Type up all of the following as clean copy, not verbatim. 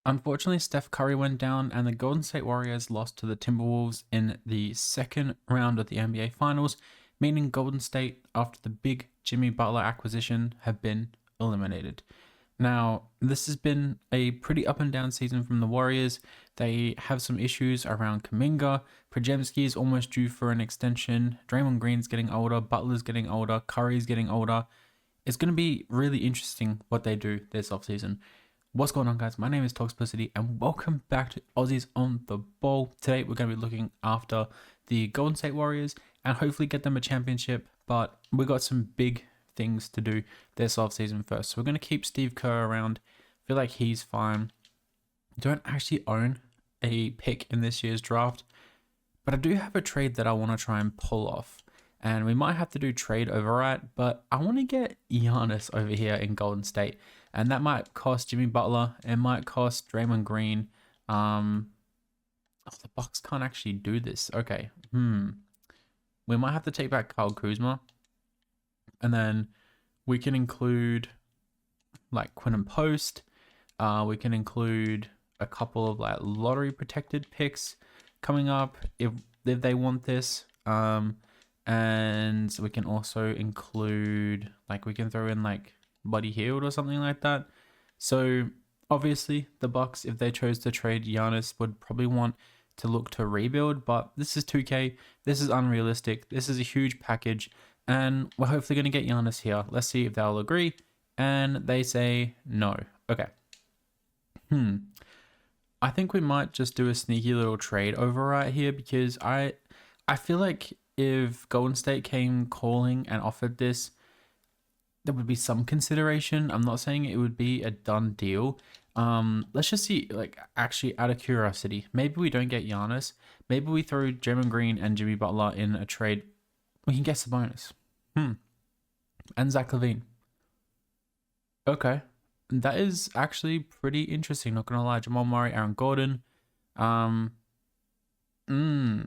Unfortunately, Steph Curry went down, and the Golden State Warriors lost to the Timberwolves in the second round of the NBA Finals, meaning Golden State, after the big Jimmy Butler acquisition, have been eliminated. Now, this has been a pretty up and down season from the Warriors. They have some issues around Kuminga. Podziemski is almost due for an extension. Draymond Green's getting older. Butler's getting older. Curry's getting older. It's going to be really interesting what they do this offseason. What's going on, guys? My name is Toxplicity, and welcome back to Aussies on the Ball. Today, we're going to be looking after the Golden State Warriors and hopefully get them a championship, but we got some big things to do this offseason first. So we're going to keep Steve Kerr around. I feel like he's fine. Don't actually own a pick in this year's draft, but I do have a trade that I want to try and pull off. And we might have to do trade overwrite, but I want to get Giannis over here in Golden State. And that might cost Jimmy Butler. It might cost Draymond Green. The Bucks can't actually do this. Okay. We might have to take back Kyle Kuzma. And then we can include like Quinn Post. We can include a couple of like lottery protected picks coming up if they want this. And we can also include like we can throw in like Buddy Hield or something like that. So obviously the Bucks, if they chose to trade Giannis, would probably want to look to rebuild, but this is 2K. This is unrealistic. This is a huge package, and we're hopefully going to get Giannis here. Let's see if they'll agree, and they say no. Okay. I think we might just do a sneaky little trade override here because I feel like if Golden State came calling and offered this, there would be some consideration. I'm not saying it would be a done deal. Let's just see, like, actually, out of curiosity, maybe we don't get Giannis. Maybe we throw Draymond Green and Jimmy Butler in a trade. We can get Sabonis. And Zach LaVine. Okay. That is actually pretty interesting, not gonna lie. Jamal Murray, Aaron Gordon.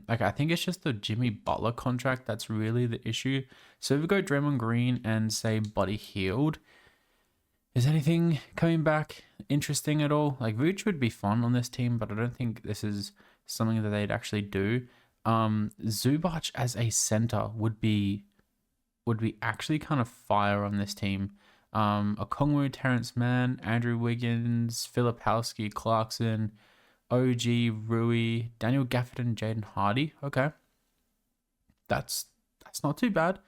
Like I think it's just the Jimmy Butler contract that's really the issue. So if we go Draymond Green and say Buddy Hield, is anything coming back interesting at all? Like Vooch would be fun on this team, but I don't think this is something that they'd actually do. Zubac as a center would be actually kind of fire on this team. Okongwu, Terrence Mann, Andrew Wiggins, Filipowski, Clarkson, OG, Rui, Daniel Gafford, and Jaden Hardy. Okay. That's not too bad.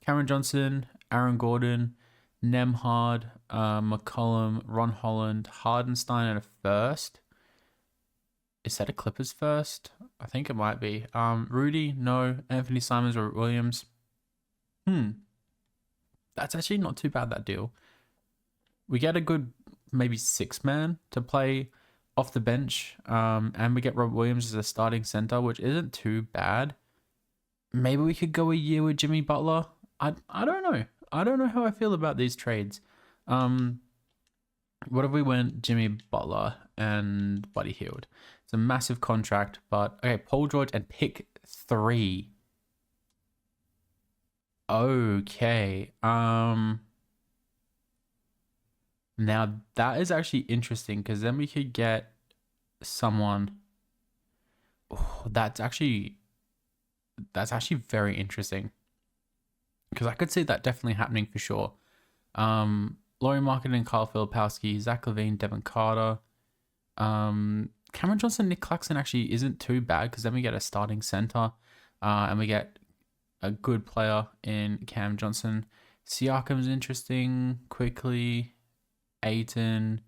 Cameron Johnson, Aaron Gordon, Nemhard, McCollum, Ron Holland, Hardenstein, and a first. Is that a Clippers first? I think it might be. Rudy, no. Anthony Simons or Williams. That's actually not too bad, that deal. We get a good maybe 6-man to play off the bench, and we get Rob Williams as a starting center, which isn't too bad. Maybe we could go a year with Jimmy Butler. I don't know. I don't know how I feel about these trades. What if we went Jimmy Butler and Buddy Hield? It's a massive contract, but okay, Paul George and pick 3. Okay. Now that is actually interesting because then we could get someone. Oh, that's actually very interesting because I could see that definitely happening for sure. Laurie Marketing and Kyle Filipowski, Zach LaVine, Devin Carter, Cameron Johnson, Nick Claxton actually isn't too bad because then we get a starting center, and we get a good player in Cam Johnson. Siakam's interesting. Quickly. Aiton.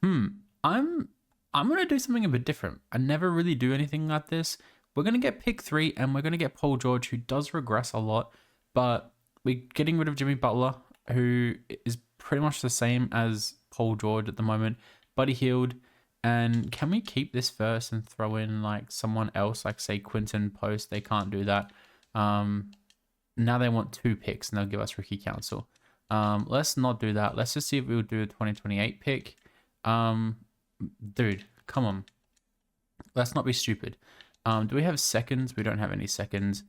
I'm gonna do something a bit different. I never really do anything like this. We're gonna get pick 3 and we're gonna get Paul George, who does regress a lot, but we're getting rid of Jimmy Butler, who is pretty much the same as Paul George at the moment. Buddy Hield. And can we keep this first and throw in like someone else, like say Quinton Post? They can't do that. Now they want 2 picks and they'll give us Ricky Council. Let's not do that. Let's just see if we would do a 2028 pick. Dude, come on. Let's not be stupid. Do we have seconds? We don't have any seconds.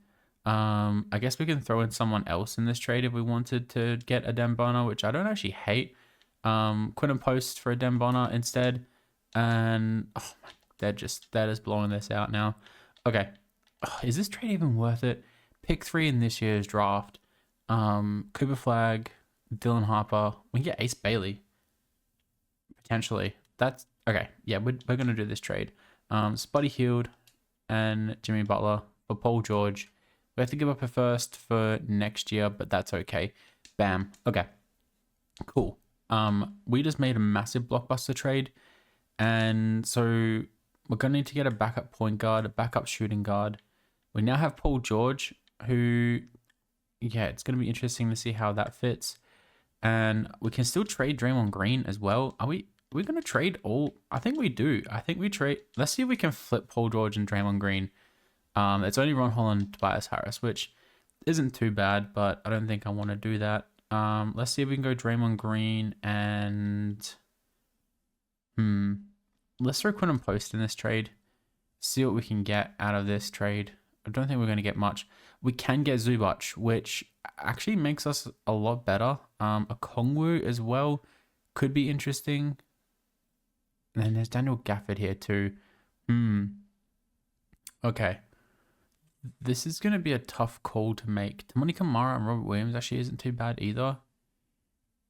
I guess we can throw in someone else in this trade if we wanted to get a Dembona, which I don't actually hate. Quinton Post for a Dembona instead. And oh my, they're just blowing this out now. Okay, is this trade even worth it? Pick 3 in this year's draft. Cooper Flag, Dylan Harper. We can get Ace Bailey potentially. That's okay. Yeah, we're gonna do this trade. Spuddy Hield and Jimmy Butler for Paul George. We have to give up a first for next year, but that's okay. Bam. Okay. Cool. We just made a massive blockbuster trade, and so we're gonna need to get a backup point guard, a backup shooting guard. We now have Paul George, who, yeah, it's gonna be interesting to see how that fits. And we can still trade Draymond Green as well. Are we gonna trade all? I think we do. I think we trade. Let's see if we can flip Paul George and Draymond Green. It's only Ron Holland, Tobias Harris, which isn't too bad, but I don't think I want to do that. Let's see if we can go Draymond Green and let's throw Quinn and Post in this trade. See what we can get out of this trade. I don't think we're going to get much. We can get Zubac, which actually makes us a lot better. A Kongwu as well could be interesting. And then there's Daniel Gafford here too. Okay. This is going to be a tough call to make. Tamani Kamara and Robert Williams actually isn't too bad either.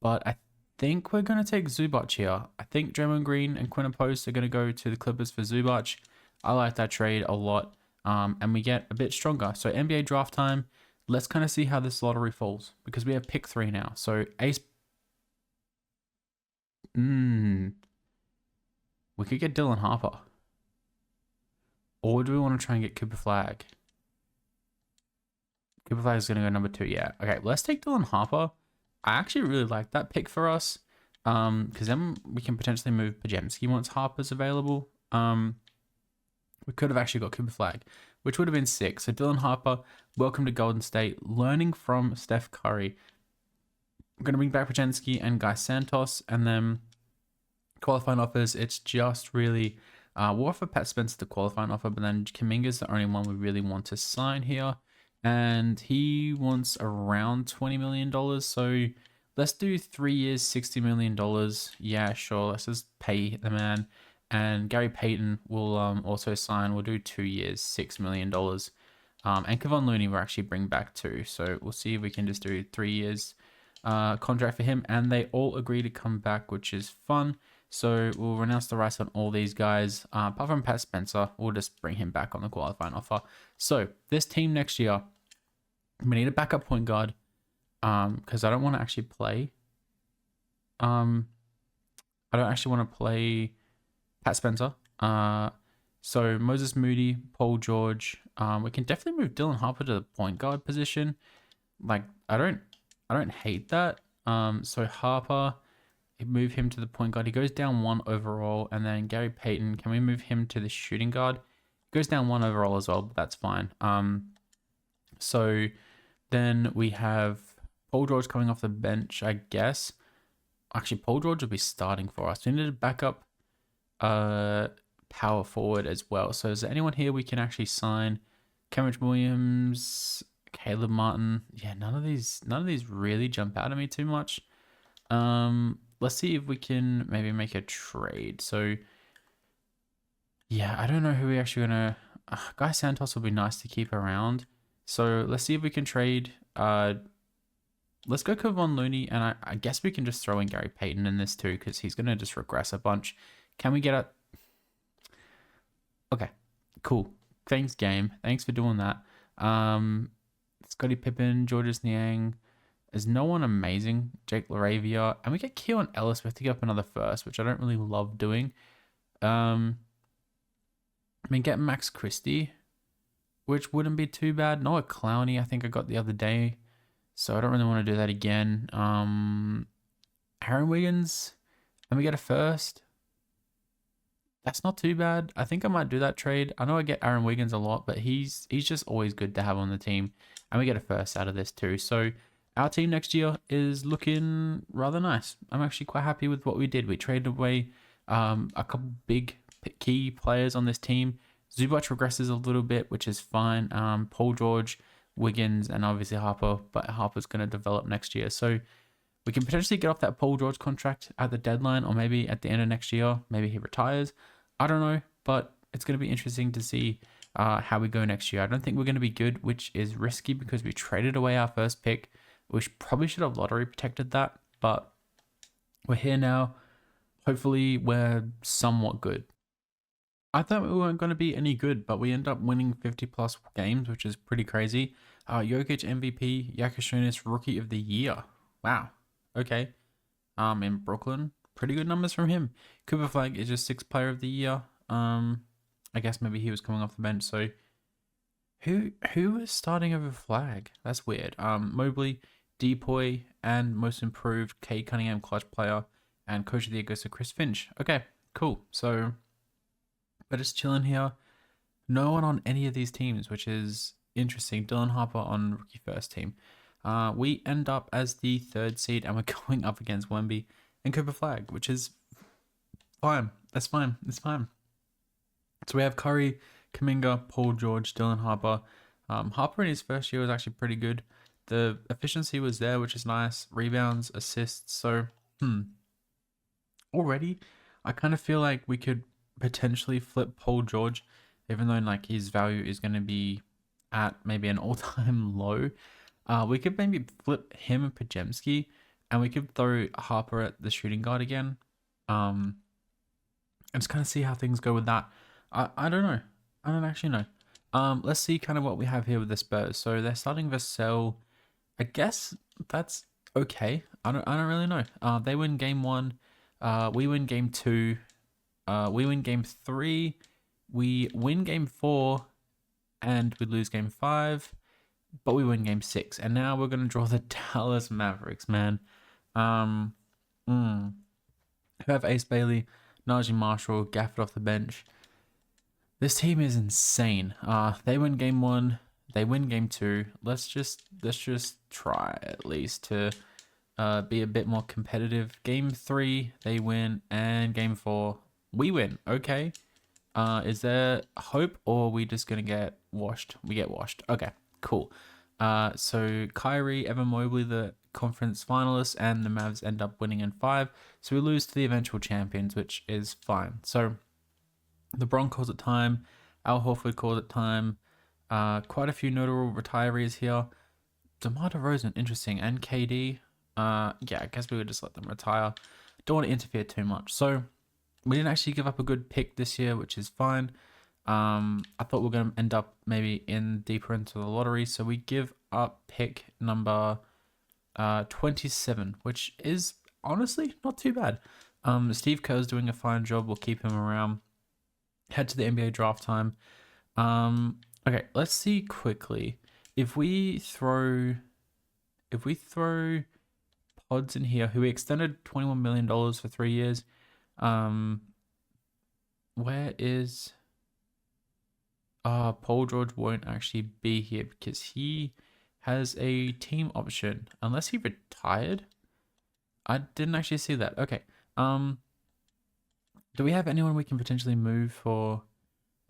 But I think we're going to take Zubac here. I think Draymond Green and Quinn and Post are going to go to the Clippers for Zubac. I like that trade a lot. And we get a bit stronger. So NBA draft time. Let's kind of see how this lottery falls. Because we have pick 3 now. So Ace... We could get Dylan Harper. Or do we want to try and get Cooper Flag? Cooper Flag is going to go number 2. Yeah. Okay, let's take Dylan Harper. I actually really like that pick for us. Because then we can potentially move Pajemski once Harper's available. We could have actually got Cooper Flag, which would have been 6. So Dylan Harper, welcome to Golden State. Learning from Steph Curry. I'm going to bring back Pajemski and Guy Santos. And then qualifying offers, it's just really... we'll offer Pat Spencer the qualifying offer, but then Kuminga's the only one we really want to sign here. And he wants around $20 million. So let's do 3 years, $60 million. Yeah, sure. Let's just pay the man. And Gary Payton will also sign. We'll do 2 years, $6 million. And Kevon Looney will actually bring back 2. So we'll see if we can just do 3 years contract for him. And they all agree to come back, which is fun. So we'll renounce the rights on all these guys. Apart from Pat Spencer, we'll just bring him back on the qualifying offer. So this team next year, we need a backup point guard. Because I don't want to actually play. I don't actually want to play Pat Spencer. So Moses Moody, Paul George. We can definitely move Dylan Harper to the point guard position. Like I don't hate that. So Harper, move him to the point guard. He goes down 1 overall, and then Gary Payton. Can we move him to the shooting guard? He goes down 1 overall as well, but that's fine. So then we have Paul George coming off the bench, I guess. Actually, Paul George will be starting for us. We need a backup power forward as well. So is there anyone here we can actually sign? Kenrich Williams, Caleb Martin. Yeah, none of these really jump out at me too much. Let's see if we can maybe make a trade. So yeah, I don't know who we actually gonna... Guy Santos will be nice to keep around. So let's see if we can trade. Let's go Kevon Looney, and I guess we can just throw in Gary Payton in this too, because he's gonna just regress a bunch. Can we get a... Okay, cool. Thanks, game. Thanks for doing that. Scottie Pippen, Georges Niang. There's no one amazing. Jake LaRavia. And we get Keon Ellis. We have to get up another first, which I don't really love doing. I mean, get Max Christie, which wouldn't be too bad. Noah Clowney, I think I got the other day. So I don't really want to do that again. Aaron Wiggins. And we get a first. That's not too bad. I think I might do that trade. I know I get Aaron Wiggins a lot, but he's just always good to have on the team. And we get a first out of this too. So our team next year is looking rather nice. I'm actually quite happy with what we did. We traded away a couple big key players on this team. Zubac regresses a little bit, which is fine. Paul George, Wiggins, and obviously Harper. But Harper's going to develop next year. So We can potentially get off that Paul George contract at the deadline, or maybe at the end of next year. Maybe he retires. I don't know, but it's going to be interesting to see how we go next year. I don't think we're going to be good, which is risky because we traded away our first pick. We probably should have lottery protected that, but we're here now. Hopefully, we're somewhat good. I thought we weren't going to be any good, but we end up winning 50 plus games, which is pretty crazy. Jokic MVP, Yakashonis Rookie of the Year. Wow. Okay. In Brooklyn, pretty good numbers from him. Cooper Flag is just 6th Player of the Year. I guess maybe he was coming off the bench. So who is starting over Flag? That's weird. Mobley, Depoy, and Most Improved K Cunningham Clutch Player, and Coach of the Year goes to Chris Finch. Okay, cool. So we're just chilling here. No one on any of these teams, which is interesting. Dylan Harper on rookie first team. We end up as the 3rd seed, and we're going up against Wemby and Cooper Flag, which is fine. That's fine. It's fine. So we have Curry, Kuminga, Paul George, Dylan Harper. Harper in his first year was actually pretty good. The efficiency was there, which is nice. Rebounds, assists. So, already, I kind of feel like we could potentially flip Paul George, even though like his value is going to be at maybe an all-time low. We could maybe flip him and Pajemski, and we could throw Harper at the shooting guard again. And just kind of see how things go with that. I don't know. I don't actually know. Let's see kind of what we have here with the Spurs. So they're starting Vassell. I guess that's okay. I don't really know. They win game 1. We win game 2. We win game 3. We win game 4, and we lose game 5. But we win game 6, and now we're gonna draw the Dallas Mavericks, man. Who have Ace Bailey, Najee Marshall, Gafford off the bench. This team is insane. They win game 1, they win game 2. Let's just try at least to be a bit more competitive. Game 3, they win, and game 4, we win. Okay. Is there hope, or are we just gonna get washed? We get washed. Okay. Cool. So Kyrie, Evan Mobley, the conference finalists, and the Mavs end up winning in 5. So we lose to the eventual champions, which is fine. So LeBron calls it time. Al Horford calls it time. Quite a few notable retirees here. DeMar DeRozan, interesting, and KD. Yeah, I guess we would just let them retire. Don't want to interfere too much. So we didn't actually give up a good pick this year, which is fine. I thought we were going to end up maybe deeper into the lottery. So we give up pick number 27, which is honestly not too bad. Steve Kerr's doing a fine job. We'll keep him around. Head to the NBA draft time. Okay, let's see quickly. If we throw Pods in here, who we extended $21 million for 3 years. Where is... Paul George won't actually be here because he has a team option. Unless he retired? I didn't actually see that. Okay. Do we have anyone we can potentially move for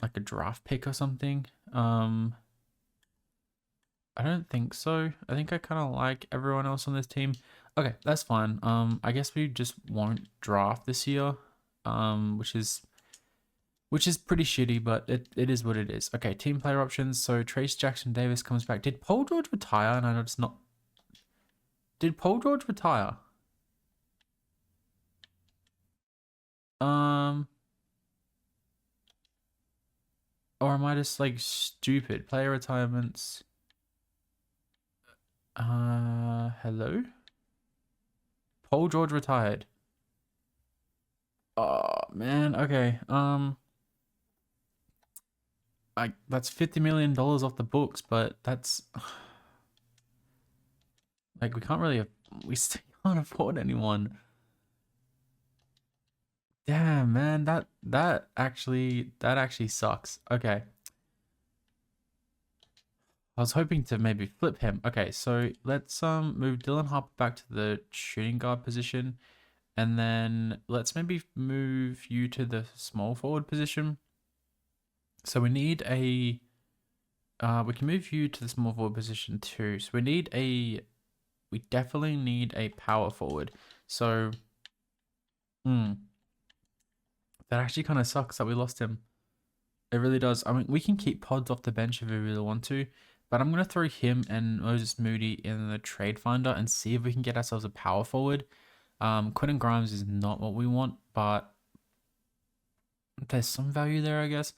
like a draft pick or something? I don't think so. I think I kind of like everyone else on this team. Okay, that's fine. I guess we just won't draft this year, which is pretty shitty, but it is what it is. Okay, team player options. So Trace Jackson Davis comes back. Did Paul George retire? And I know it's not. Did Paul George retire? Or am I just like stupid? Player retirements. Hello? Paul George retired. Oh man, okay. That's $50 million off the books, but that's like we still can't afford anyone. Damn, man, that actually sucks. Okay. I was hoping to maybe flip him. Okay, so let's move Dylan Harper back to the shooting guard position, and then let's maybe move you to the small forward position. So we need a we can move you to the small forward position too. So we need we definitely need a power forward. So, that actually kind of sucks that we lost him. It really does. I mean, we can keep Pods off the bench if we really want to, but I'm going to throw him and Moses Moody in the trade finder and see if we can get ourselves a power forward. Quentin Grimes is not what we want, but there's some value there, I guess.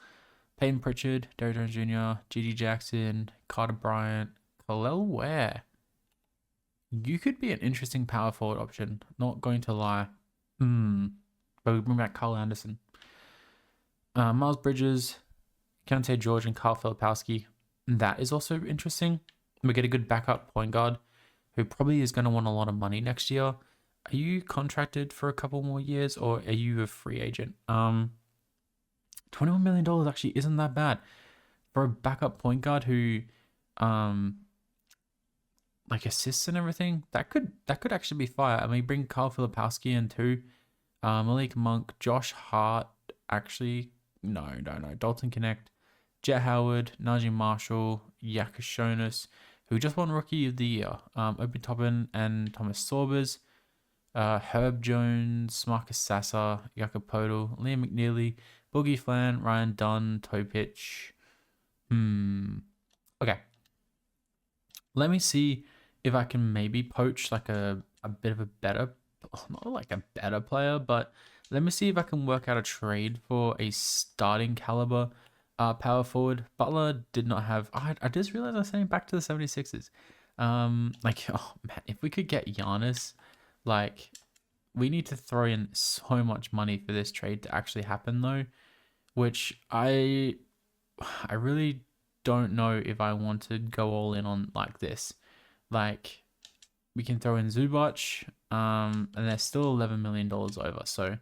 Peyton Pritchard, Derrick Jones Jr., G.G. Jackson, Carter Bryant, Khalil Ware. You could be an interesting power forward option, not going to lie. But we bring back Carl Anderson. Miles Bridges, Kente George, and Carl Filipowski. That is also interesting. We get a good backup point guard who probably is going to want a lot of money next year. Are you contracted for a couple more years or are you a free agent? $21 million actually isn't that bad for a backup point guard who like assists and everything. That could actually be fire. I mean, bring Carl Filipowski in too. Malik Monk, Josh Hart, actually no. Dalton Connect, Jet Howard, Najee Marshall, Yakashonis, who just won Rookie of the Year. Obi Toppin and Thomas Sorbers, Herb Jones, Marcus Sasser, Jakopoto, Liam McNeely, Boogie Flan, Ryan Dunn, Topich. Okay. Let me see if I can maybe poach like a bit of a better, not like a better player, but let me see if I can work out a trade for a starting caliber power forward. Butler did not have, I just realized I was saying back to the 76ers. Like, oh man, if we could get Giannis, like, we need to throw in so much money for this trade to actually happen though, which I really don't know if I want to go all in on like this. Like, we can throw in Zubac, and they're still $11 million over. So,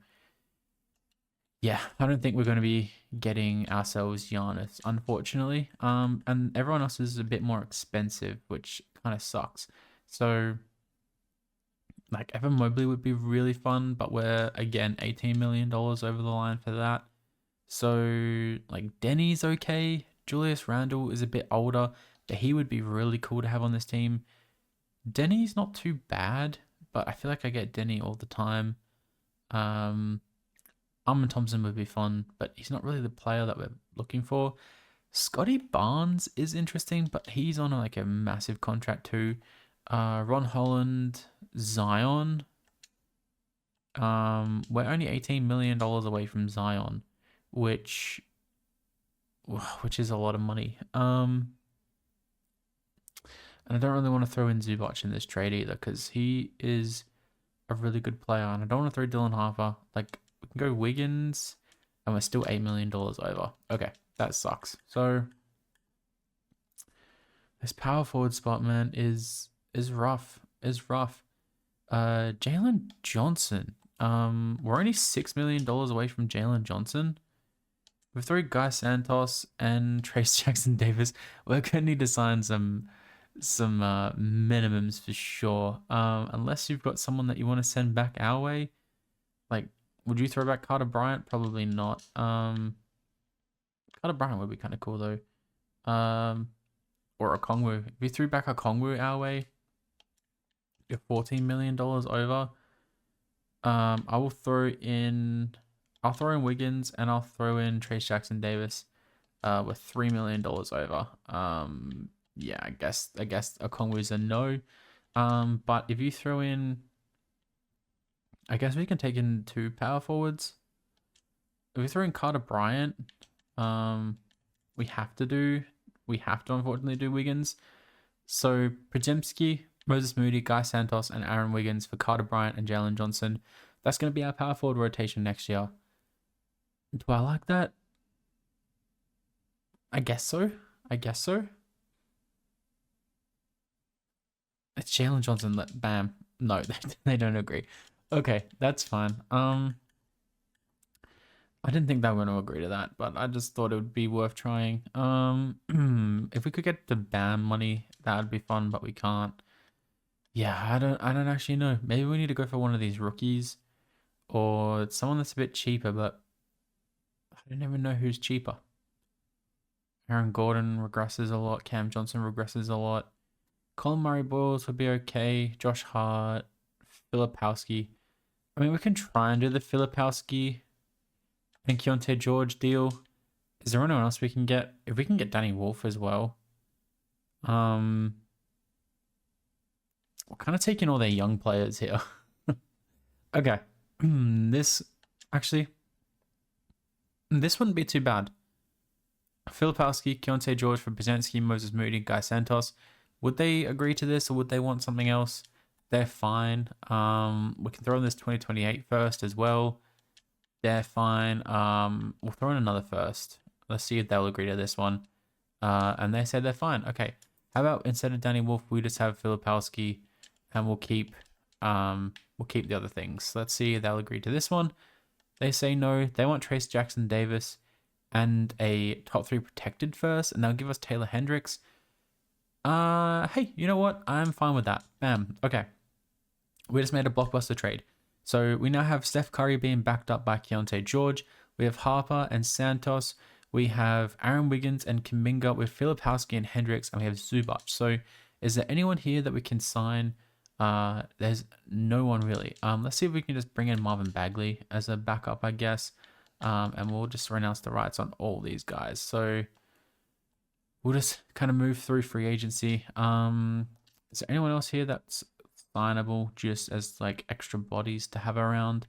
yeah, I don't think we're going to be getting ourselves Giannis, unfortunately. And everyone else is a bit more expensive, which kind of sucks. So, like, Evan Mobley would be really fun, but we're, again, $18 million over the line for that. So, like, Denny's okay. Julius Randle is a bit older, but he would be really cool to have on this team. Denny's not too bad, but I feel like I get Denny all the time. Armin Thompson would be fun, but he's not really the player that we're looking for. Scotty Barnes is interesting, but he's on like a massive contract too. Ron Holland, Zion. We're only $18 million away from Zion, which is a lot of money. And I don't really want to throw in Zubac in this trade either because he is a really good player. And I don't want to throw Dylan Harper. Like, we can go Wiggins and we're still $8 million over. Okay, that sucks. So, this power forward spot, man, is rough. Jalen Johnson. We're only $6 million away from Jalen Johnson. With three Guy Santos and Trace Jackson Davis, we're going to need to sign some minimums for sure. Unless you've got someone that you want to send back our way. Like, would you throw back Carter Bryant? Probably not. Carter Bryant would be kind of cool though. Or Okongwu. If you threw back Okongwu our way, you're $14 million over. I'll throw in Wiggins and I'll throw in Trace Jackson Davis. With $3 million over. Yeah, I guess Okongwu's a no. But if you throw in, I guess we can take in two power forwards. If we throw in Carter Bryant, we have to unfortunately do Wiggins. So Podziemski, Moses Moody, Guy Santos, and Aaron Wiggins for Carter Bryant and Jalen Johnson. That's going to be our power forward rotation next year. Do I like that? I guess so. It's Jalen Johnson. Bam. No, they don't agree. Okay, that's fine. I didn't think they were going to agree to that, but I just thought it would be worth trying. If we could get the Bam money, that would be fun, but we can't. Yeah, I don't actually know. Maybe we need to go for one of these rookies or someone that's a bit cheaper, but I don't even know who's cheaper. Aaron Gordon regresses a lot. Cam Johnson regresses a lot. Colin Murray Boyles would be okay. Josh Hart, Filipowski. I mean, we can try and do the Filipowski and Keontae George deal. Is there anyone else we can get? If we can get Danny Wolf as well. We're kind of taking all their young players here. Okay. This wouldn't be too bad. Filipowski, Keontae George for Brzezinski, Moses Moody, Guy Santos. Would they agree to this or would they want something else? They're fine. We can throw in this 2028 first as well. They're fine. We'll throw in another first. Let's see if they'll agree to this one. And they said they're fine. Okay. How about instead of Danny Wolf, we just have Filipowski and we'll keep the other things. Let's see if they'll agree to this one. They say no. They want Trace Jackson Davis and a top 3 protected first, and they'll give us Taylor Hendricks. Hey, you know what? I'm fine with that. Bam. Okay. We just made a blockbuster trade. So we now have Steph Curry being backed up by Keontae George. We have Harper and Santos. We have Aaron Wiggins and Kuminga with Filipowski and Hendricks, and we have Zubac. So is there anyone here that we can sign? There's no one really. Let's see if we can just bring in Marvin Bagley as a backup, I guess. And we'll just renounce the rights on all these guys. So we'll just kind of move through free agency. Is there anyone else here that's signable just as like extra bodies to have around?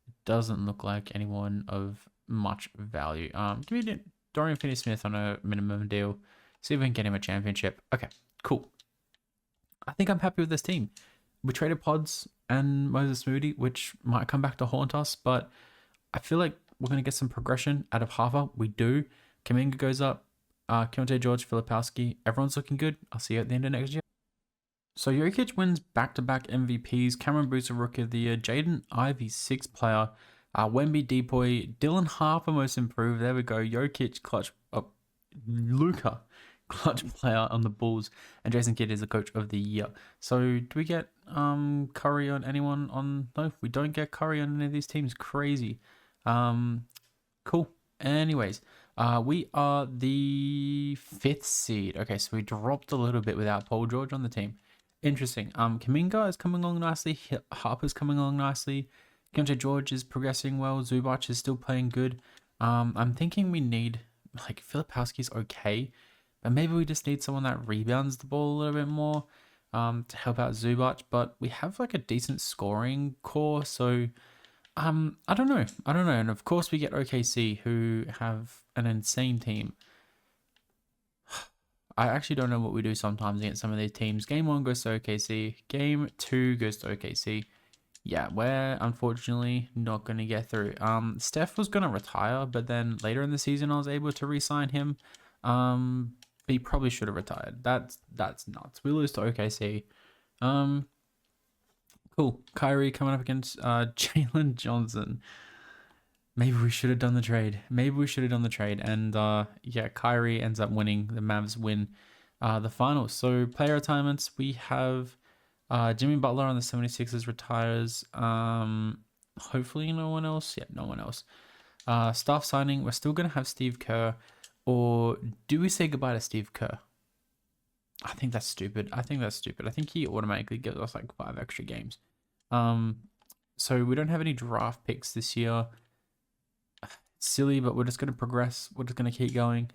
It doesn't look like anyone of much value. Give me Dorian Finney-Smith on a minimum deal. See if we can get him a championship. Okay, cool. I think I'm happy with this team. We traded Pods and Moses Moody, which might come back to haunt us, but I feel like we're going to get some progression out of Harper. We do. Kuminga goes up. Keontae George, Filipowski. Everyone's looking good. I'll see you at the end of next year. So Jokic wins back-to-back MVPs. Cameron Boozer, Rookie of the Year. Jaden Ivey, 6th player. Wemby, Depoy. Dylan Harper, most improved. There we go. Jokic, clutch. Luka, clutch player on the Bulls. And Jason Kidd is the Coach of the Year. So do we get Curry on anyone on... No, we don't get Curry on any of these teams. Crazy. Cool. Anyways, we are the 5th seed. Okay, so we dropped a little bit without Paul George on the team. Interesting. Kuminga is coming along nicely. Harper's coming along nicely. Keontae George is progressing well. Zubac is still playing good. I'm thinking we need, like, Filipowski's okay, but maybe we just need someone that rebounds the ball a little bit more to help out Zubac. But we have like a decent scoring core, so I don't know. And of course we get OKC, who have an insane team. I actually don't know what we do sometimes against some of these teams. Game 1 goes to OKC. Game 2 goes to OKC. Yeah, we're unfortunately not going to get through. Steph was going to retire, but then later in the season I was able to re-sign him. He probably should have retired. That's nuts. We lose to OKC. Cool. Kyrie coming up against Jalen Johnson. Maybe we should have done the trade. And yeah, Kyrie ends up winning. The Mavs win the finals. So player retirements, we have Jimmy Butler on the 76ers retires. Hopefully no one else. Yeah, no one else. Staff signing, we're still going to have Steve Kerr. Or do we say goodbye to Steve Kerr? I think that's stupid. I think he automatically gives us like 5 extra games. So we don't have any draft picks this year. It's silly, but we're just going to progress. We're just going to keep going.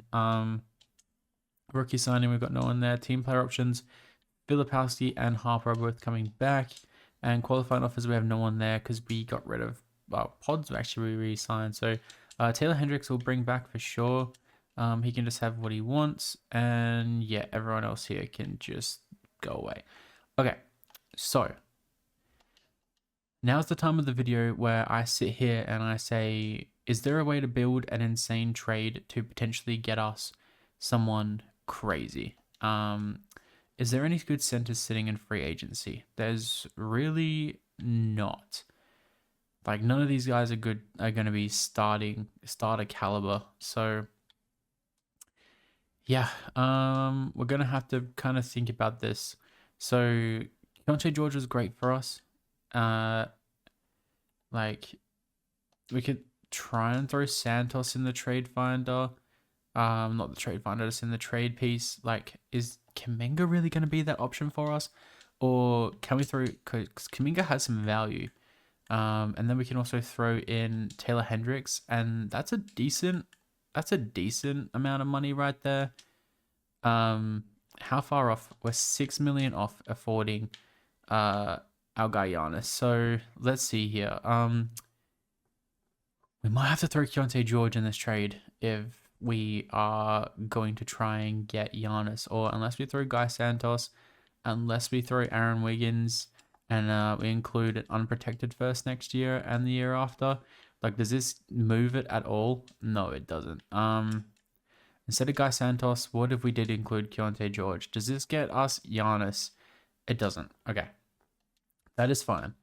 Rookie signing, we've got no one there. Team player options, Filipowski and Harper are both coming back. And qualifying offers, we have no one there because we got rid of Pods. Actually, we re-signed. So Taylor Hendricks will bring back for sure. He can just have what he wants. And yeah, everyone else here can just go away. Okay, so now's the time of the video where I sit here and I say, is there a way to build an insane trade to potentially get us someone crazy? Is there any good centers sitting in free agency? There's really not. Like, none of these guys are going to be starter caliber. So yeah, we're going to have to kind of think about this. So Keontae George was great for us. Like, we could try and throw Santos in the trade finder. Not the trade finder, just in the trade piece. Like, is Kuminga really going to be that option for us? Or can we throw, because Kuminga has some value. And then we can also throw in Taylor Hendricks, and that's a decent amount of money right there. How far off? We're 6 million off affording our guy Giannis. So let's see here. We might have to throw Keontae George in this trade if we are going to try and get Giannis, or unless we throw Guy Santos, unless we throw Aaron Wiggins, and we include an unprotected first next year and the year after. Like, does this move it at all? No, it doesn't. Instead of Guy Santos, what if we did include Keontae George? Does this get us Giannis? It doesn't. Okay. That is fine.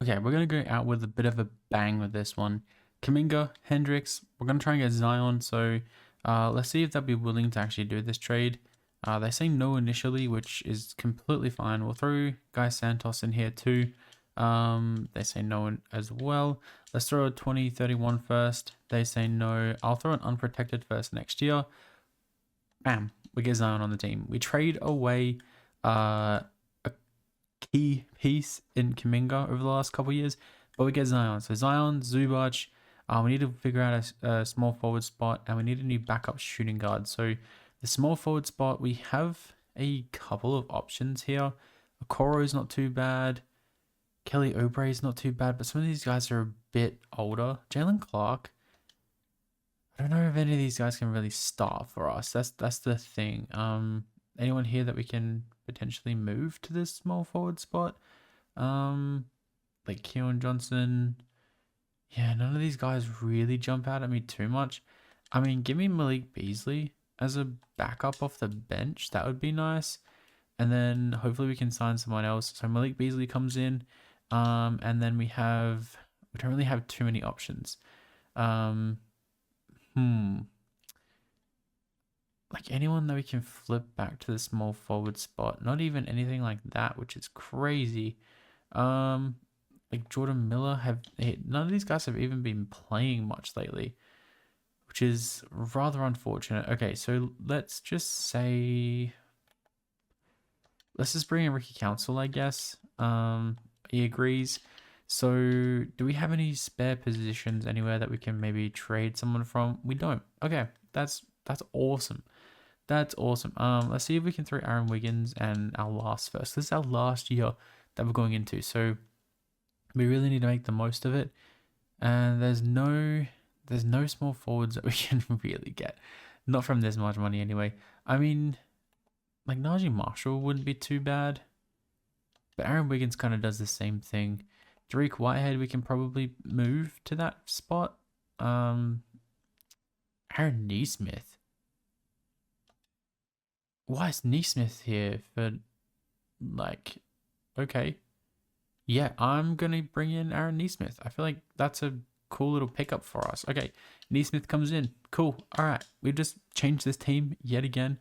Okay, we're going to go out with a bit of a bang with this one. Kuminga, Hendricks, we're going to try and get Zion, so let's see if they'll be willing to actually do this trade. They say no initially, which is completely fine. We'll throw Guy Santos in here too. They say no as well. Let's throw a 2031 first. They say no. I'll throw an unprotected first next year. Bam, we get Zion on the team. We trade away a key piece in Kuminga over the last couple of years, but we get Zion. So Zion, Zubac. We need to figure out a small forward spot, and we need a new backup shooting guard. So the small forward spot, we have a couple of options here. Okoro is not too bad. Kelly Oubre is not too bad, but some of these guys are a bit older. Jalen Clark, I don't know if any of these guys can really start for us. That's the thing. Anyone here that we can potentially move to this small forward spot? Like Keon Johnson. Yeah, none of these guys really jump out at me too much. I mean, give me Malik Beasley as a backup off the bench. That would be nice. And then hopefully we can sign someone else. So Malik Beasley comes in. And then we don't really have too many options. Like anyone that we can flip back to the small forward spot. Not even anything like that, which is crazy. Like Jordan Miller, none of these guys have even been playing much lately, which is rather unfortunate. Okay, so let's just bring in Ricky Council, I guess. He agrees. So do we have any spare positions anywhere that we can maybe trade someone from? We don't. Okay, that's awesome. That's awesome. Let's see if we can throw Aaron Wiggins and our last first. This is our last year that we're going into, so we really need to make the most of it. And there's no small forwards that we can really get. Not from this much money anyway. I mean, like Najee Marshall wouldn't be too bad. But Aaron Wiggins kind of does the same thing. Dariq Whitehead, we can probably move to that spot. Aaron Neesmith. Why is Neesmith here for, like, okay. Yeah, I'm going to bring in Aaron Neesmith. I feel like that's a cool little pickup for us. Okay, Neesmith comes in. Cool. All right, we just changed this team yet again.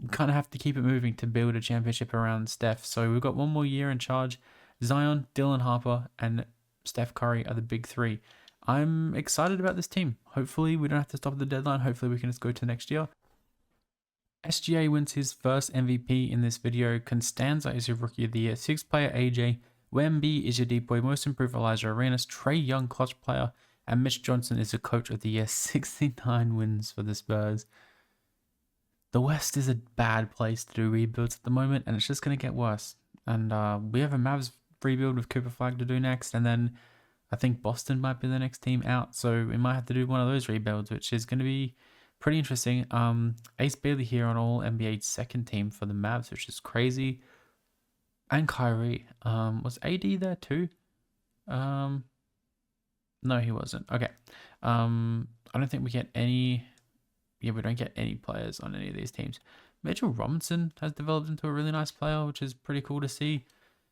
We kind of have to keep it moving to build a championship around Steph. So we've got one more year in charge. Zion, Dylan Harper, and Steph Curry are the big three. I'm excited about this team. Hopefully we don't have to stop at the deadline. Hopefully we can just go to next year. SGA wins his first MVP in this video. Constanza is your Rookie of the Year. 6th player AJ. Wemby is your deep boy. Most improved Elijah Arenas. Trey Young clutch player. And Mitch Johnson is the Coach of the Year. 69 wins for the Spurs. The West is a bad place to do rebuilds at the moment, and it's just going to get worse. And we have a Mavs rebuild with Cooper Flag to do next, and then I think Boston might be the next team out, so we might have to do one of those rebuilds, which is going to be pretty interesting. Ace Bailey here on all NBA's second team for the Mavs, which is crazy. And Kyrie. Was AD there too? No, he wasn't. Okay. I don't think we get any... Yeah, we don't get any players on any of these teams. Mitchell Robinson has developed into a really nice player, which is pretty cool to see.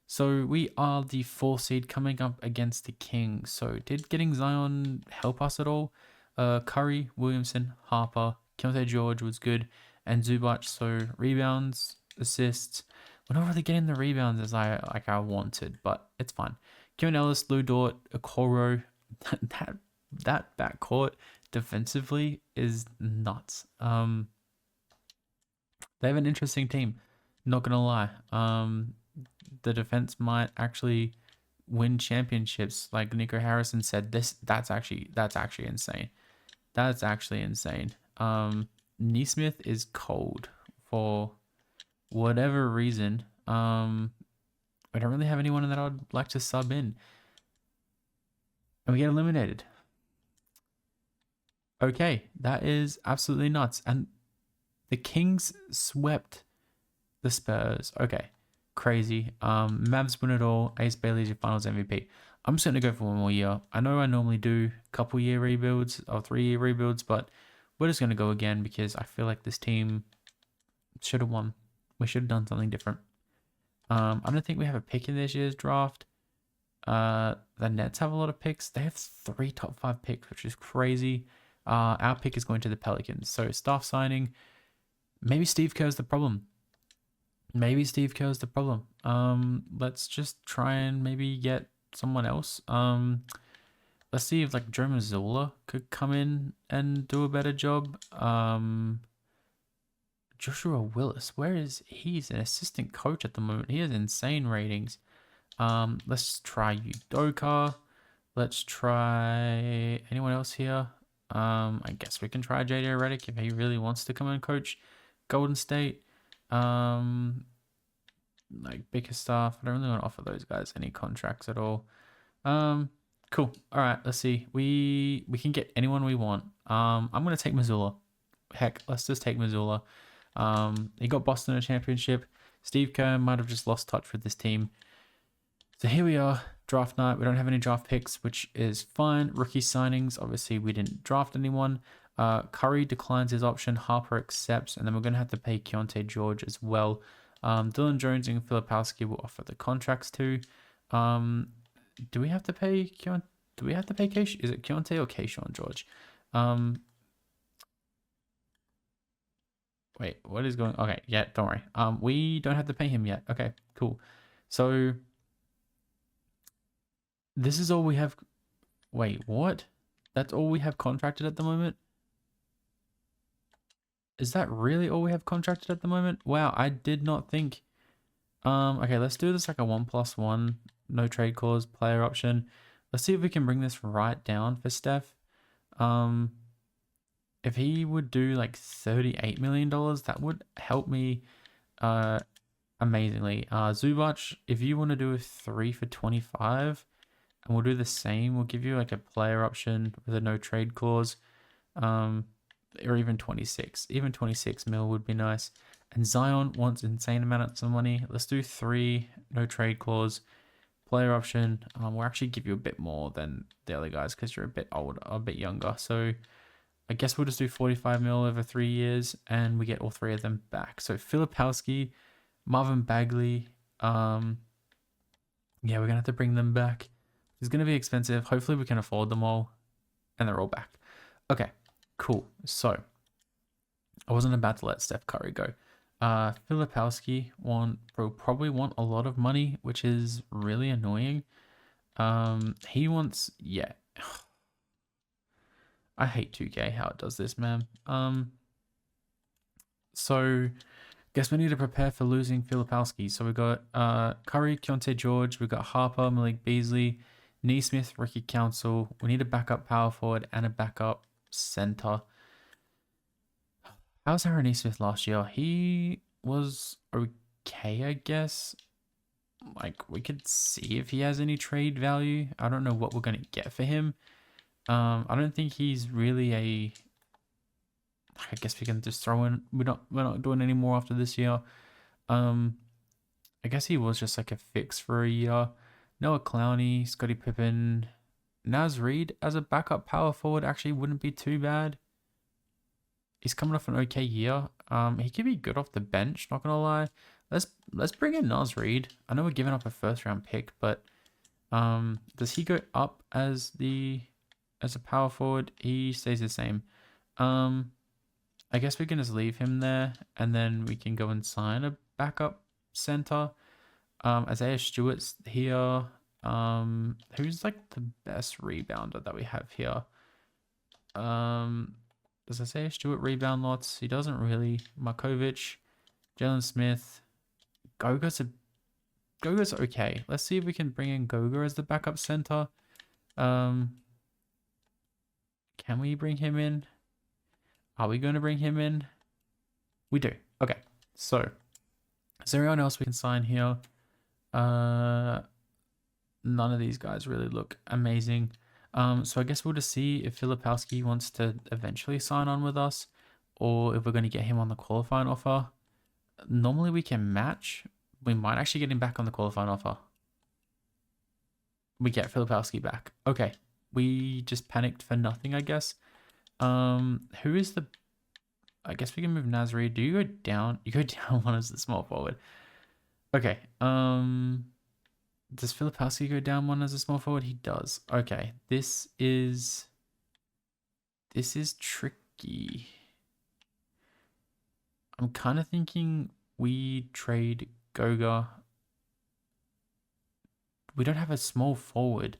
So we are the 4th seed coming up against the Kings. So did getting Zion help us at all? Curry, Williamson, Harper, Keontae George was good, and Zubac. So rebounds, assists. We're not really getting the rebounds as I wanted, but it's fine. Kevin Ellis, Lou Dort, Okoro, that backcourt defensively is nuts. They have an interesting team. Not gonna lie. The defense might actually win championships. Like Nico Harrison said, that's actually insane. That's actually insane. Neesmith is cold for whatever reason. I don't really have anyone that I'd like to sub in. And we get eliminated. Okay, that is absolutely nuts. And the Kings swept the Spurs. Okay, crazy. Mavs win it all. Ace Bailey's your finals MVP. I'm just going to go for one more year. I know I normally do a couple year rebuilds or 3-year rebuilds, but we're just going to go again because I feel like this team should have won. We should have done something different. I don't think we have a pick in this year's draft. The Nets have a lot of picks. They have 3 top 5 picks, which is crazy. Our pick is going to the Pelicans. So staff signing. Maybe Steve Kerr's the problem. Let's just try and maybe get someone else. Let's see if like Joe Mazzulla could come in and do a better job. Joshua Willis, where is he? He's an assistant coach at the moment. He has insane ratings. Let's try Udoka. Let's try anyone else here. I guess we can try JJ Redick if he really wants to come and coach Golden State. Like bigger stuff. I don't really want to offer those guys any contracts at all. Cool. All right, let's see. We can get anyone we want. I'm gonna take Mazzulla. Heck, let's just take Mazzulla. He got Boston a championship. Steve Kerr might have just lost touch with this team. So here we are, draft night. We don't have any draft picks, which is fine. Rookie signings, obviously we didn't draft anyone. Curry declines his option. Harper accepts, and then we're going to have to pay Keontae George as well. Dylan Jones and Filipowski will offer the contracts to. Do we have to pay Keontae? Do we have to pay Is it Keontae or Keyshawn George? Wait, what is going? Okay, yeah, don't worry. We don't have to pay him yet. Okay, cool. So this is all we have. Wait, what? That's all we have contracted at the moment? Is that really all we have contracted at the moment? Wow, I did not think. Okay, let's do this like a 1+1, no trade clause, player option. Let's see if we can bring this right down for Steph. If he would do like $38 million, that would help me amazingly. Zubac, if you want to do a 3 for 25, and we'll do the same, we'll give you like a player option with a no trade clause, or even 26. Even 26 mil would be nice. And Zion wants insane amounts of money. Let's do 3, no trade clause, player option. We'll actually give you a bit more than the other guys because you're a bit older, a bit younger. So I guess we'll just do 45 mil over 3 years, and we get all 3 of them back. So Filipowski, Marvin Bagley, yeah, we're gonna have to bring them back. It's gonna be expensive. Hopefully we can afford them all, and they're all back. Okay, cool. So I wasn't about to let Steph Curry go. Filipowski will probably want a lot of money, which is really annoying. He wants, yeah. I hate 2K how it does this, man. So guess we need to prepare for losing Filipowski. So we got Curry, Keontae George, we got Harper, Malik Beasley, Neesmith, Ricky Council. We need a backup power forward and a backup center. How's Aaron Neesmith last year? He was okay, I guess. Like, we could see if he has any trade value. I don't know what we're going to get for him. I don't think he's really a... I guess we can just throw in... We're not doing any more after this year. I guess he was just like a fix for a year. Noah Clowney, Scottie Pippen, Naz Reid as a backup power forward actually wouldn't be too bad. He's coming off an okay year. He could be good off the bench, not gonna lie. Let's bring in Naz Reid. I know we're giving up a first round pick, but does he go up as a power forward? He stays the same. I guess we can just leave him there, and then we can go and sign a backup center. Isaiah Stewart's here. Who's like the best rebounder that we have here? Does Isaiah Stewart rebound lots? He doesn't really. Markovic, Jalen Smith. Goga's okay. Let's see if we can bring in Goga as the backup center. Can we bring him in? Are we going to bring him in? We do. Okay. So, is there anyone else we can sign here? None of these guys really look amazing. So I guess we'll just see if Filipowski wants to eventually sign on with us, or if we're going to get him on the qualifying offer. Normally we can match. We might actually get him back on the qualifying offer. We get Filipowski back. Okay. We just panicked for nothing, I guess. Who is the... I guess we can move Nasri. Do you go down? You go down one as the small forward. Okay. Does Filipowski go down one as a small forward? He does. Okay. This is tricky. I'm kind of thinking we trade Goga. We don't have a small forward.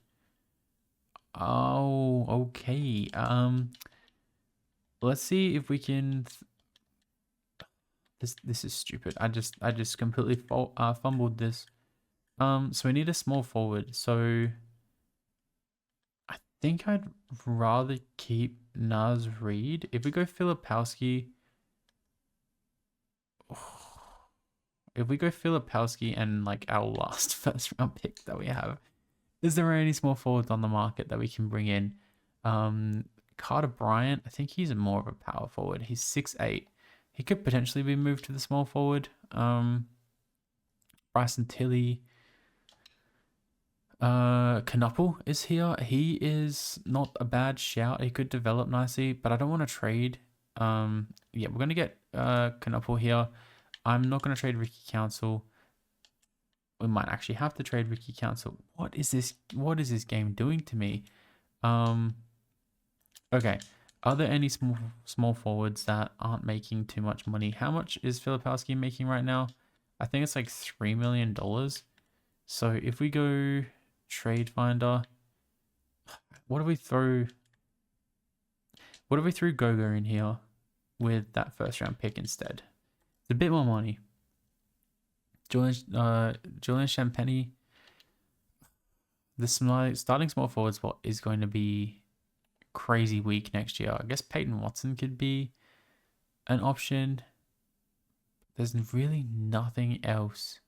Oh, okay. Let's see if we can... This is stupid. I just completely fumbled this. So we need a small forward. So I think I'd rather keep Naz Reid. If we go Filipowski... If we go Filipowski and like our last first round pick that we have, is there any small forwards on the market that we can bring in? Carter Bryant, I think he's more of a power forward. He's 6'8". He could potentially be moved to the small forward. Bryson Tilley. Knuppel is here. He is not a bad shout. He could develop nicely, but I don't want to trade. Yeah, we're going to get Knuppel here. I'm not going to trade Ricky Council. We might actually have to trade Ricky Council. What is this? What is this game doing to me? Okay. Are there any small forwards that aren't making too much money? How much is Filipowski making right now? I think it's like $3 million. So if we go trade finder, what do we throw? What if we threw Goga in here with that first round pick instead? It's a bit more money. Julian Champagny. The starting small forward spot is going to be crazy weak next year. I guess Peyton Watson could be an option. There's really nothing else.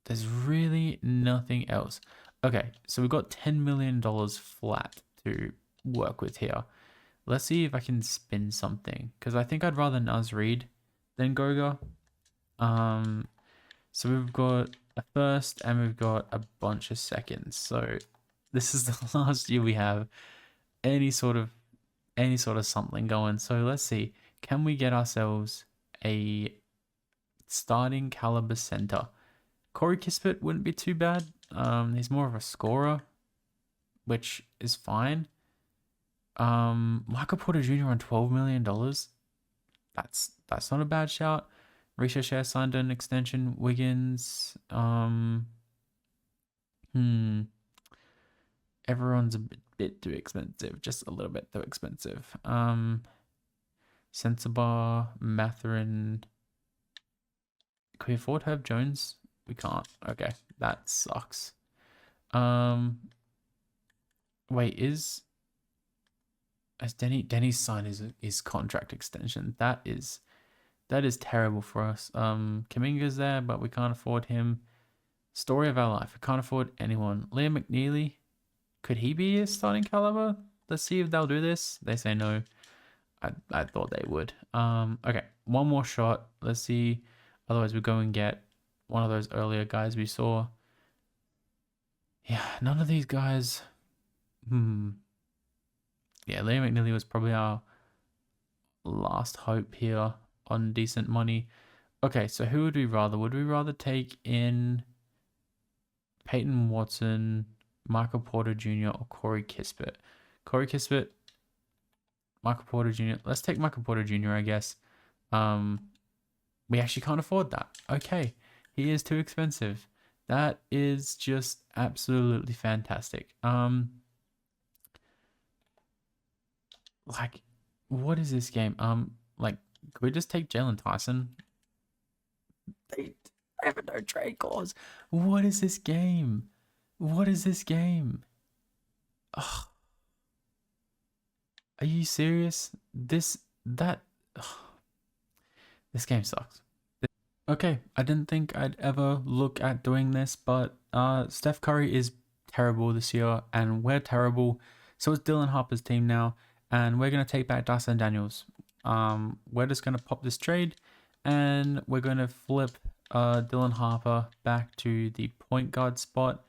There's really nothing else. Okay, so we've got $10 million flat to work with here. Let's see if I can spin something, because I think I'd rather Naz Reid than Goga. So we've got a first and we've got a bunch of seconds. So this is the last year we have any sort of something going. So let's see, can we get ourselves a starting caliber center? Corey Kispert wouldn't be too bad. He's more of a scorer, which is fine. Michael Porter Jr. on $12 million. That's not a bad shout. Risha Share signed an extension. Wiggins. Everyone's a bit too expensive. Just a little bit too expensive. Sensabar, Matherin. Can we afford Herb Jones? We can't. Okay, that sucks. Wait, has Denny signed his contract extension? That is terrible for us. Kaminga's there, but we can't afford him. Story of our life. We can't afford anyone. Liam McNeely. Could he be a starting caliber? Let's see if they'll do this. They say no. I thought they would. Okay, one more shot. Let's see. Otherwise, we go and get one of those earlier guys we saw. Yeah, none of these guys. Yeah, Liam McNeely was probably our last hope here on decent money. Okay, so who would we rather? Would we rather take in Peyton Watson, Michael Porter Jr., or Corey Kispert? Corey Kispert, Michael Porter Jr. Let's take Michael Porter Jr., I guess. We actually can't afford that. Okay, he is too expensive. That is just absolutely fantastic. Like, what is this game? Like, could we just take Jalen Tyson? I have no trade clause. What is this game? What is this game? Ugh, are you serious? Ugh, this game sucks. Okay, I didn't think I'd ever look at doing this, but Steph Curry is terrible this year, and we're terrible. So is Dylan Harper's team now, and we're gonna take back Dyson Daniels. We're just gonna pop this trade, and we're gonna flip Dylan Harper back to the point guard spot.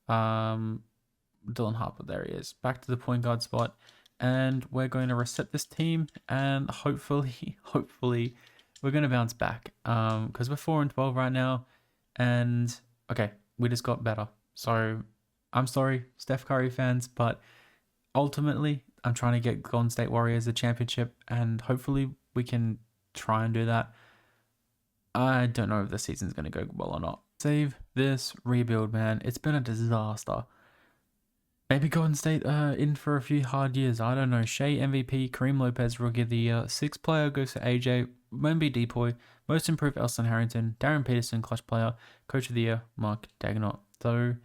Dylan Harper, there he is, back to the point guard spot, and we're going to reset this team, and hopefully we're going to bounce back, because we're 4-12 right now, and okay, we just got better. So I'm sorry, Steph Curry fans, but ultimately I'm trying to get Golden State Warriors the championship, and hopefully we can try and do that. I don't know if the season's going to go well or not. Save this rebuild, man. It's been a disaster. Maybe Golden State in for a few hard years. I don't know. Shea MVP, Kareem Lopez Rookie of the Year, sixth player goes to AJ, Wemby Depoy, most improved Elston Harrington, Darren Peterson clutch player, coach of the year Mark Dagnott. So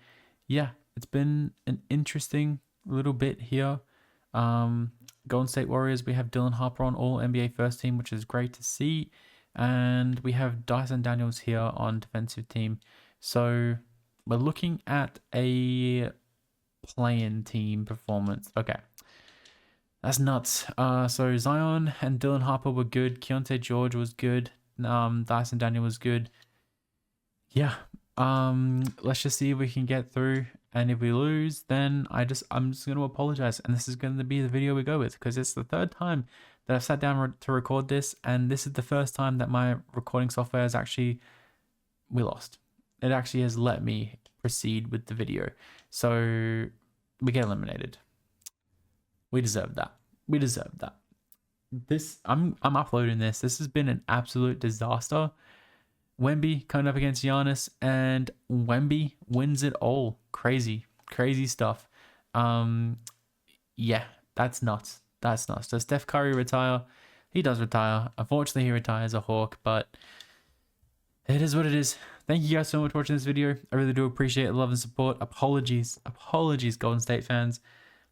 yeah, it's been an interesting little bit here. Golden State Warriors, we have Dylan Harper on all NBA first team, which is great to see, and we have Dyson Daniels here on defensive team. So we're looking at a play-in team performance. Okay, that's nuts. So Zion and Dylan Harper were good. Keontae George was good. Dyson Daniel was good. Yeah. Let's just see if we can get through. And if we lose, then I'm just gonna apologize. And this is gonna be the video we go with, because it's the third time that I've sat down to record this, and this is the first time that my recording software has we lost. It actually has let me proceed with the video. So we get eliminated. We deserve that. We deserve that. I'm uploading this. This has been an absolute disaster. Wemby coming up against Giannis, and Wemby wins it all. Crazy stuff. Yeah, that's nuts. That's nuts. Does Steph Curry retire? He does retire. Unfortunately, he retires a Hawk, but it is what it is. Thank you guys so much for watching this video. I really do appreciate the love and support. Apologies, Golden State fans.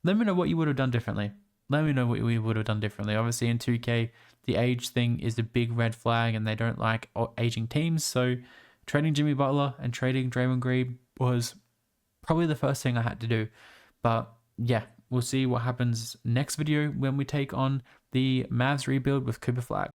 Let me know what you would have done differently. Let me know what we would have done differently. Obviously, in 2K, the age thing is a big red flag, and they don't like aging teams. So trading Jimmy Butler and trading Draymond Green was probably the first thing I had to do. But yeah, we'll see what happens next video when we take on the Mavs rebuild with Cooper Flag.